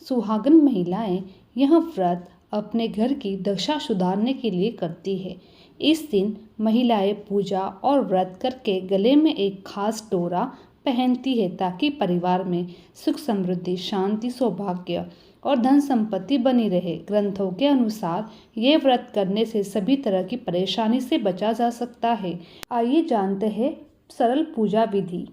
सुहागन महिलाएं यह व्रत अपने घर की दशा सुधारने के लिए करती है। इस दिन महिलाएं पूजा और व्रत करके गले में एक खास डोरा पहनती है ताकि परिवार में सुख समृद्धि, शांति, सौभाग्य और धन संपत्ति बनी रहे। ग्रंथों के अनुसार ये व्रत करने से सभी तरह की परेशानी से बचा जा सकता है। आइए जानते हैं सरल पूजा विधि।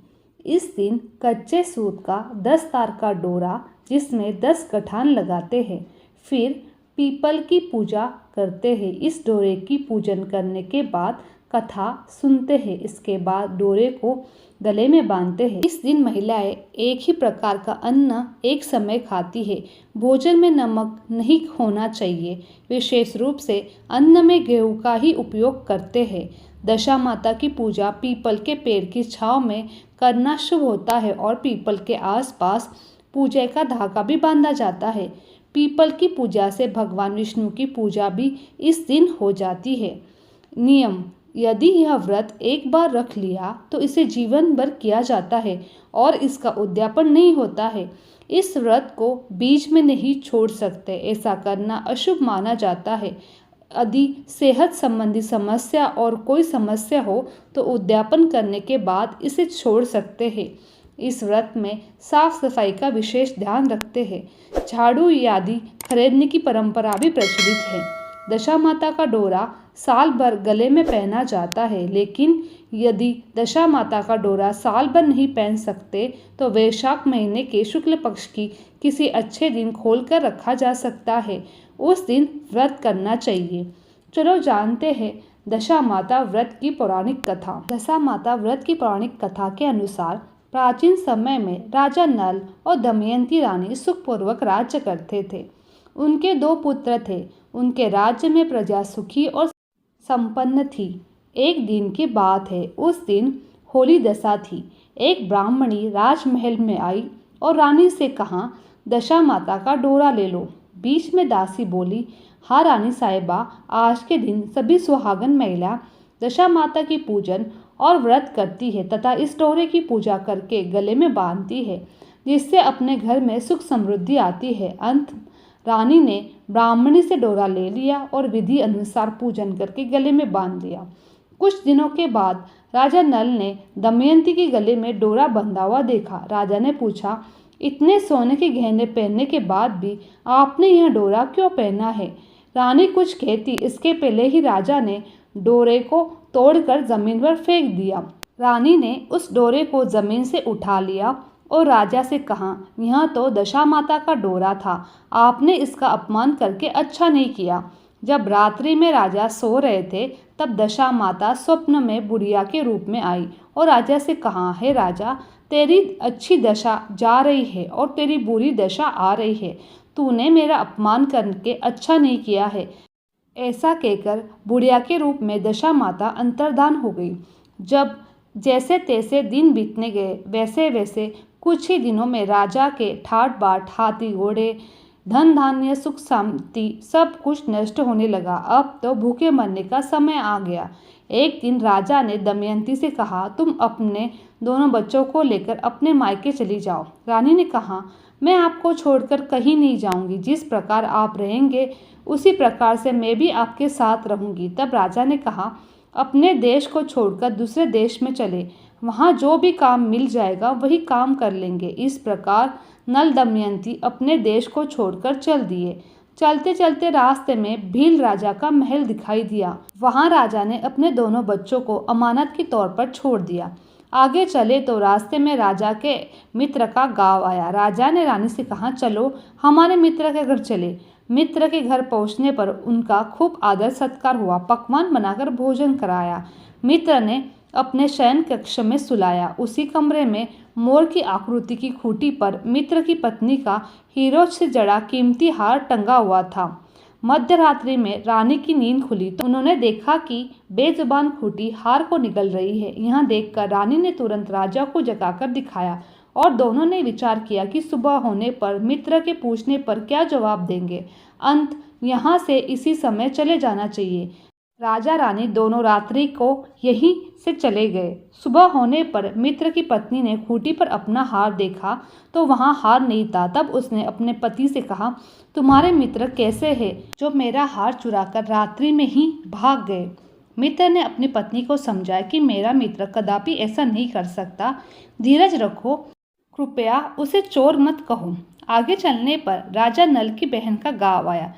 इस दिन कच्चे सूत का 10 तार का डोरा जिसमें 10 गठान लगाते हैं, फिर पीपल की पूजा करते हैं। इस डोरे की पूजन करने के बाद कथा सुनते हैं। इसके बाद डोरे को गले में बांधते हैं। इस दिन महिलाएं एक ही प्रकार का अन्न एक समय खाती है। भोजन में नमक नहीं होना चाहिए। विशेष रूप से अन्न में गेहूं का ही उपयोग करते हैं। दशा माता की पूजा पीपल के पेड़ की छांव में करना शुभ होता है और पीपल के आसपास पूजा का धागा भी बांधा जाता है। पीपल की पूजा से भगवान विष्णु की पूजा भी इस दिन हो जाती है। नियम: यदि यह व्रत एक बार रख लिया तो इसे जीवन भर किया जाता है और इसका उद्यापन नहीं होता है। इस व्रत को बीच में नहीं छोड़ सकते। ऐसा करना अशुभ माना जाता है। यदि सेहत संबंधी समस्या और कोई समस्या हो तो उद्यापन करने के बाद इसे छोड़ सकते हैं। इस व्रत में साफ सफाई का विशेष ध्यान रखते हैं। झाड़ू आदि खरीदने की परंपरा भी प्रचलित है। दशा माता का डोरा साल भर गले में पहना जाता है, लेकिन यदि दशा माता का डोरा साल भर नहीं पहन सकते तो वैशाख महीने के शुक्ल पक्ष की किसी अच्छे दिन खोलकर रखा जा सकता है। उस दिन व्रत करना चाहिए। चलो जानते हैं दशा माता व्रत की पौराणिक कथा। दशा माता व्रत की पौराणिक कथा के अनुसार प्राचीन समय में राजा नल और दमयंती रानी सुखपूर्वक राज्य करते थे। उनके 2 पुत्र थे। उनके राज्य में प्रजा सुखी और संपन्न थी। एक दिन की बात है, उस दिन होली दशा थी। एक ब्राह्मणी राजमहल में आई और रानी से कहा, दशा माता का डोरा ले लो। बीच में दासी बोली, हाँ रानी साहिबा, आज के दिन सभी सुहागन महिला दशा माता की पूजन और व्रत करती है तथा इस डोरे की पूजा करके गले में बांधती है, जिससे अपने घर में सुख समृद्धि आती है। अंत रानी ने ब्राह्मणी से डोरा ले लिया और विधि अनुसार पूजन करके गले में बांध दिया। कुछ दिनों के बाद राजा नल ने दमयंती के गले में डोरा बंधा हुआ देखा। राजा ने पूछा, इतने सोने के गहने पहनने के बाद भी आपने यह डोरा क्यों पहना है? रानी कुछ कहती इसके पहले ही राजा ने डोरे को तोड़कर जमीन पर फेंक दिया। रानी ने उस डोरे को जमीन से उठा लिया और राजा से कहा, यह तो दशा माता का डोरा था, आपने इसका अपमान करके अच्छा नहीं किया। जब रात्रि में राजा सो रहे थे तब दशा माता स्वप्न में बुढ़िया के रूप में आई और राजा से कहा, हे राजा, तेरी अच्छी दशा जा रही है और तेरी बुरी दशा आ रही है। तूने मेरा अपमान करके अच्छा नहीं किया है। ऐसा कहकर बुढ़िया के रूप में दशा माता अंतर्धान हो गई। जब जैसे तैसे दिन बीतने गए, वैसे वैसे कुछ ही दिनों में राजा के ठाट बाट, हाथी घोड़े, धन धान्य, सुख शांति सब कुछ नष्ट होने लगा। अब तो भूखे मरने का समय आ गया। एक दिन राजा ने दमयंती से कहा, तुम अपने दोनों बच्चों को लेकर अपने मायके चली जाओ। रानी ने कहा, मैं आपको छोड़कर कहीं नहीं जाऊंगी। जिस प्रकार आप रहेंगे उसी प्रकार से मैं भी आपके साथ रहूंगी। तब राजा ने कहा, अपने देश को छोड़कर दूसरे देश में चले, वहाँ जो भी काम मिल जाएगा वही काम कर लेंगे। इस प्रकार नल दमयंती अपने देश को छोड़कर चल दिए। चलते चलते रास्ते में भील राजा का महल दिखाई दिया। वहाँ राजा ने अपने दोनों बच्चों को अमानत के तौर पर छोड़ दिया। आगे चले तो रास्ते में राजा के मित्र का गांव आया। राजा ने रानी से कहा, चलो हमारे मित्र के घर चले। मित्र के घर पहुंचने पर उनका खूब आदर सत्कार हुआ। पकवान बनाकर भोजन कराया। मित्र ने अपने शयन कक्ष में सुलाया। उसी कमरे में मोर की आकृति की खूंटी पर मित्र की पत्नी का हीरो से जड़ा कीमती हार टंगा हुआ था। मध्य रात्रि में रानी की नींद खुली तो उन्होंने देखा कि बेजुबान खूंटी हार को निगल रही है। यह देखकर रानी ने तुरंत राजा को जगाकर दिखाया और दोनों ने विचार किया कि सुबह होने पर मित्र के पूछने पर क्या जवाब देंगे। अंत यहाँ से इसी समय चले जाना चाहिए। राजा रानी दोनों रात्रि को यहीं से चले गए। सुबह होने पर मित्र की पत्नी ने खूंटी पर अपना हार देखा तो वहाँ हार नहीं था। तब उसने अपने पति से कहा, तुम्हारे मित्र कैसे हैं जो मेरा हार चुराकर रात्रि में ही भाग गए। मित्र ने अपनी पत्नी को समझाया कि मेरा मित्र कदापि ऐसा नहीं कर सकता, धीरज रखो, कृपया उसे चोर मत कहो। आगे चलने पर राजा नल की बहन का गाँव आया।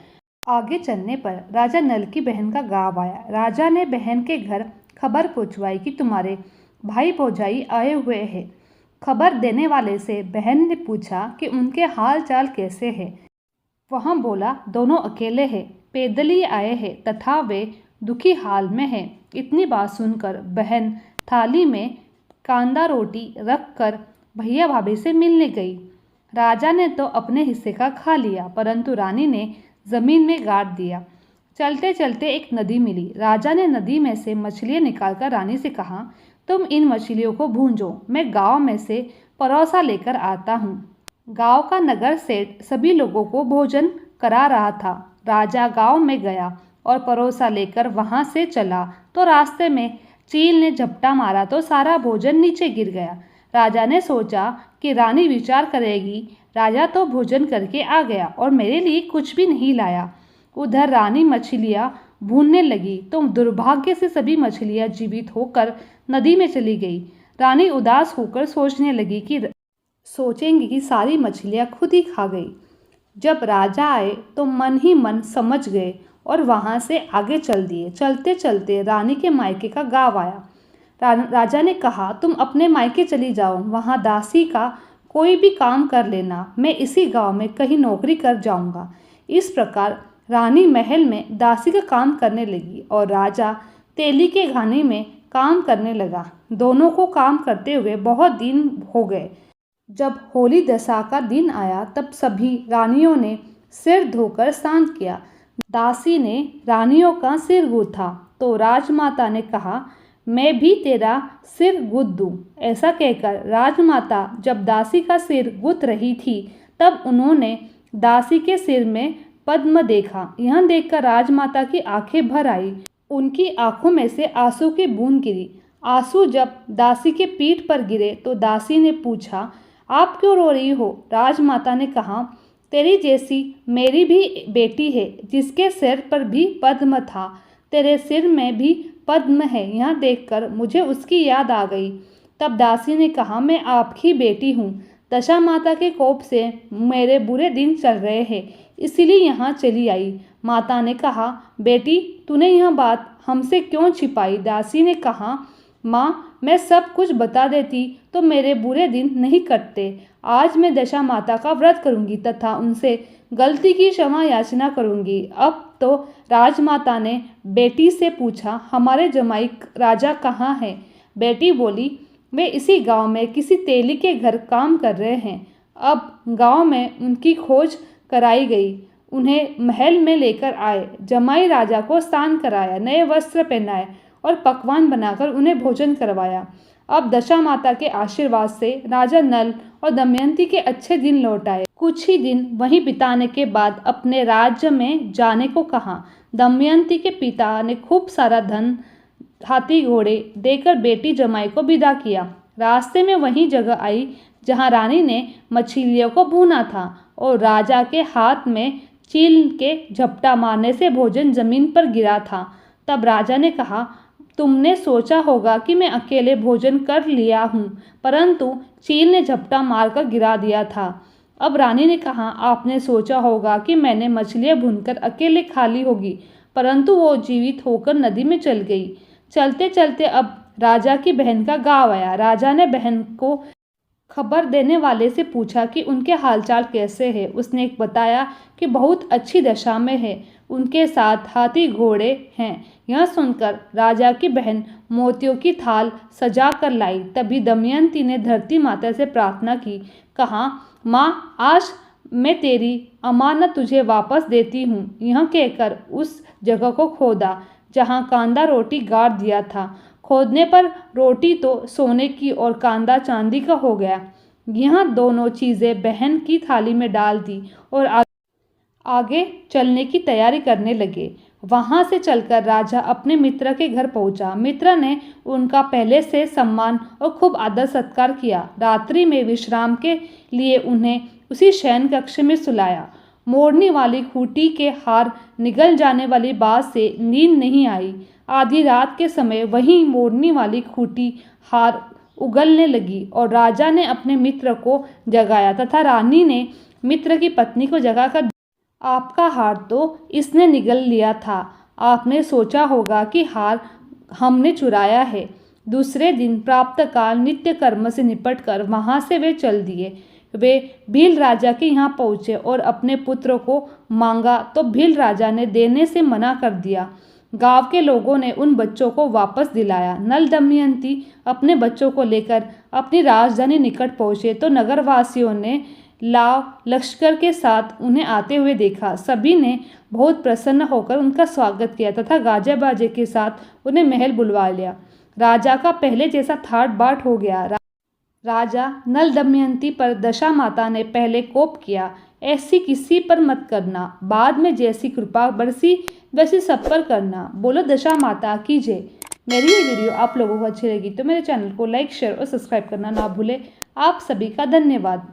राजा ने बहन के घर खबर पहुंचवाई कि तुम्हारे भाई भौजाई आए हुए हैं। खबर देने वाले से बहन ने पूछा कि उनके हाल चाल कैसे हैं। वहाँ बोला, दोनों अकेले हैं, पैदल ही आए हैं तथा वे दुखी हाल में हैं। इतनी बात सुनकर बहन थाली में कांदा रोटी रख कर भैया भाभी से मिलने गई। राजा ने तो अपने हिस्से का खा लिया, परंतु रानी ने जमीन में गाड़ दिया। चलते चलते एक नदी मिली। राजा ने नदी में से मछलियाँ निकालकर रानी से कहा, तुम इन मछलियों को भूंजो, मैं गांव में से परोसा लेकर आता हूँ। गांव का नगर सेठ सभी लोगों को भोजन करा रहा था। राजा गांव में गया और परोसा लेकर वहां से चला तो रास्ते में चील ने झपटा मारा तो सारा भोजन नीचे गिर गया। राजा ने सोचा कि रानी विचार करेगी, राजा तो भोजन करके आ गया और मेरे लिए कुछ भी नहीं लाया। उधर रानी मछलियाँ भूनने लगी तो दुर्भाग्य से सभी मछलियाँ जीवित होकर नदी में चली गई। रानी उदास होकर सोचेंगी कि सारी मछलियाँ खुद ही खा गई। जब राजा आए तो मन ही मन समझ गए और वहाँ से आगे चल दिए। चलते चलते रानी के मायके का गाँव आया। राजा ने कहा, तुम अपने मायके चली जाओ, वहाँ दासी का कोई भी काम कर लेना, मैं इसी गांव में कहीं नौकरी कर जाऊंगा। इस प्रकार रानी महल में दासी का काम करने लगी और राजा तेली के घानी में काम करने लगा। दोनों को काम करते हुए बहुत दिन हो गए। जब होली दशा का दिन आया तब सभी रानियों ने सिर धोकर स्नान किया। दासी ने रानियों का सिर गूथा तो राजमाता ने कहा, मैं भी तेरा सिर गूंथ दूं। ऐसा कहकर राजमाता जब दासी का सिर गूंथ रही थी तब उन्होंने दासी के सिर में पद्म देखा। यह देखकर राजमाता की आंखें भर आई। उनकी आंखों में से आंसू की बूंद गिरी। आंसू जब दासी के पीठ पर गिरे तो दासी ने पूछा, आप क्यों रो रही हो? राजमाता ने कहा, तेरी जैसी मेरी भी बेटी है जिसके सिर पर भी पद्म था, तेरे सिर में भी पद्म है। यह देखकर मुझे उसकी याद आ गई। तब दासी ने कहा, मैं आपकी बेटी हूँ, दशा माता के कोप से मेरे बुरे दिन चल रहे हैं, इसीलिए यहाँ चली आई। माता ने कहा, बेटी तूने यह बात हमसे क्यों छिपाई? दासी ने कहा, माँ मैं सब कुछ बता देती तो मेरे बुरे दिन नहीं कटते। आज मैं दशा माता का व्रत करूँगी तथा उनसे गलती की क्षमा याचना करूँगी। अब तो राजमाता ने बेटी से पूछा, हमारे जमाई राजा कहाँ हैं? बेटी बोली, वे इसी गांव में किसी तेली के घर काम कर रहे हैं। अब गांव में उनकी खोज कराई गई, उन्हें महल में लेकर आए। जमाई राजा को स्नान कराया, नए वस्त्र पहनाए और पकवान बनाकर उन्हें भोजन करवाया। अब दशा माता के आशीर्वाद से राजा नल और दमयंती के अच्छे दिन लौट आए। कुछ ही दिन वहीं बिताने के बाद अपने राज्य में जाने को कहा। दमयंती के पिता ने खूब सारा धन, हाथी घोड़े देकर बेटी जमाई को विदा किया। रास्ते में वही जगह आई जहाँ रानी ने मछलियों को भूना था और राजा के हाथ में चील के झपटा मारने से भोजन जमीन पर गिरा था। तब राजा ने कहा, तुमने सोचा होगा कि मैं अकेले भोजन कर लिया हूँ, परंतु चील ने झपटा मारकर गिरा दिया था। अब रानी ने कहा, आपने सोचा होगा कि मैंने मछलियाँ भूनकर अकेले खा ली होगी, परंतु वो जीवित होकर नदी में चल गई। चलते चलते अब राजा की बहन का गाँव आया। राजा ने बहन को खबर देने वाले से पूछा कि उनके हालचाल कैसे हैं। उसने बताया कि बहुत अच्छी दशा में है, उनके साथ हाथी घोड़े हैं। यह सुनकर राजा की बहन मोतियों की थाल सजा कर लाई। तभी दमयंती ने धरती माता से प्रार्थना की, कहा, माँ आज मैं तेरी अमानत तुझे वापस देती हूँ। यह कहकर उस जगह को खोदा जहाँ कांदा रोटी गाड़ दिया था। खोदने पर रोटी तो सोने की और कांदा चांदी का हो गया। यह दोनों चीज़ें बहन की थाली में डाल दी और आगे चलने की तैयारी करने लगे। वहां से चलकर राजा अपने मित्र के घर पहुंचा। मित्र ने उनका पहले से सम्मान और खूब आदर सत्कार किया। रात्रि में विश्राम के लिए उन्हें उसी शयन कक्ष में सुलाया। मोड़ने वाली खूंटी के हार निगल जाने वाली बात से नींद नहीं आई। आधी रात के समय वहीं मोड़ने वाली खूंटी हार उगलने लगी और राजा ने अपने मित्र को जगाया तथा रानी ने मित्र की पत्नी को जगाकर, आपका हार तो इसने निगल लिया था। आपने सोचा होगा कि हार हमने चुराया है। दूसरे दिन प्रातःकाल नित्य कर्म से निपटकर वहां से वे चल दिए। वे भील राजा के यहाँ पहुँचे और अपने पुत्र को मांगा तो भील राजा ने देने से मना कर दिया। गांव के लोगों ने उन बच्चों को वापस दिलाया। नल दमयंती अपने बच्चों को लेकर अपनी राजधानी निकट पहुँचे तो नगरवासियों ने लाव लश्कर के साथ उन्हें आते हुए देखा। सभी ने बहुत प्रसन्न होकर उनका स्वागत किया तथा गाजे बाजे के साथ उन्हें महल बुलवा लिया। राजा का पहले जैसा ठाट बाट हो गया। राजा नल दमयंती पर दशा माता ने पहले कोप किया, ऐसी किसी पर मत करना, बाद में जैसी कृपा बरसी वैसी सब पर करना। बोलो दशा माता की जय। मेरी ये वीडियो आप लोगों को अच्छी लगी तो मेरे चैनल को लाइक शेयर और सब्सक्राइब करना ना भूलें। आप सभी का धन्यवाद।